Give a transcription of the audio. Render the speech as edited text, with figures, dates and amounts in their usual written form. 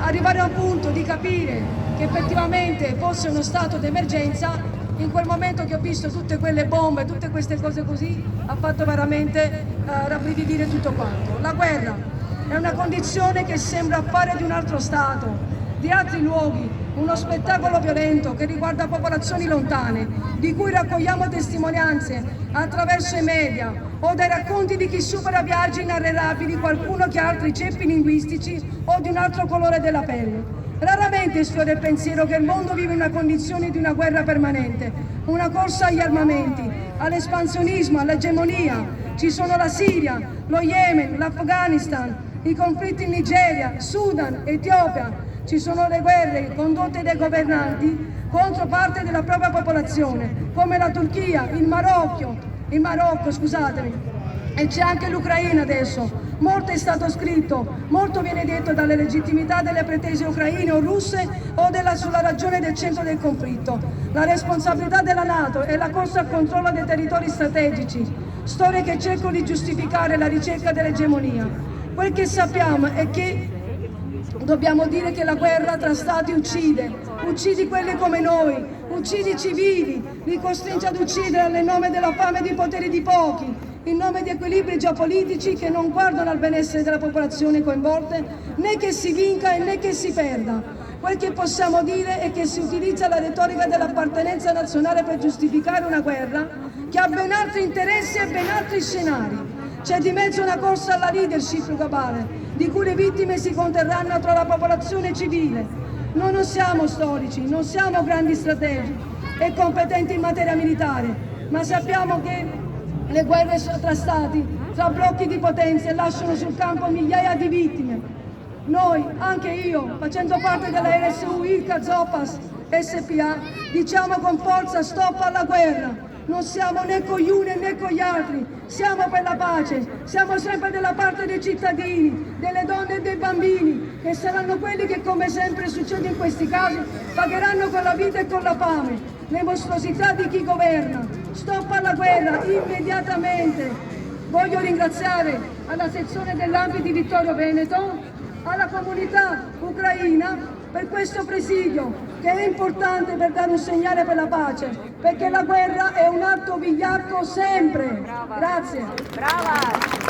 arrivare a un punto di capire che effettivamente fosse uno stato d'emergenza. In quel momento che ho visto tutte quelle bombe, tutte queste cose così, ha fatto veramente rabbrividire tutto quanto. La guerra è una condizione che sembra appare di un altro stato, di altri luoghi, uno spettacolo violento che riguarda popolazioni lontane, di cui raccogliamo testimonianze attraverso i media o dai racconti di chi supera viaggi inarrivabili, qualcuno che ha altri ceppi linguistici o di un altro colore della pelle. Raramente sfiora il pensiero che il mondo vive una condizione di una guerra permanente, una corsa agli armamenti, all'espansionismo, all'egemonia. Ci sono la Siria, lo Yemen, l'Afghanistan, i conflitti in Nigeria, Sudan, Etiopia. Ci sono le guerre condotte dai governanti contro parte della propria popolazione, come la Turchia, il Marocco, scusatemi. E c'è anche l'Ucraina adesso. Molto è stato scritto, molto viene detto dalla legittimità delle pretese ucraine o russe o sulla ragione del centro del conflitto. La responsabilità della NATO è la corsa al controllo dei territori strategici, storie che cercano di giustificare la ricerca dell'egemonia. Quel che sappiamo è che dobbiamo dire che la guerra tra stati uccide quelli come noi, uccide i civili, li costringe ad uccidere nel nome della fame e di potere di pochi, in nome di equilibri geopolitici che non guardano al benessere della popolazione coinvolte, né che si vinca e né che si perda. Quel che possiamo dire è che si utilizza la retorica dell'appartenenza nazionale per giustificare una guerra che ha ben altri interessi e ben altri scenari. C'è di mezzo una corsa alla leadership globale, di cui le vittime si conterranno tra la popolazione civile. Noi non siamo storici, non siamo grandi strategi e competenti in materia militare, ma sappiamo che le guerre tra stati, tra blocchi di potenze, lasciano sul campo migliaia di vittime. Noi, anche io, facendo parte della RSU Ilka Zopas SPA, diciamo con forza stop alla guerra. Non siamo né con gli uni né con gli altri, siamo per la pace, siamo sempre dalla parte dei cittadini, delle donne e dei bambini, che saranno quelli che, come sempre succede in questi casi, pagheranno con la vita e con la fame le mostruosità di chi governa. Stop alla guerra, immediatamente! Voglio ringraziare alla sezione dell'ANPI di Vittorio Veneto, alla comunità ucraina per questo presidio che è importante per dare un segnale per la pace, perché la guerra è un atto vigliacco sempre. Grazie. Brava.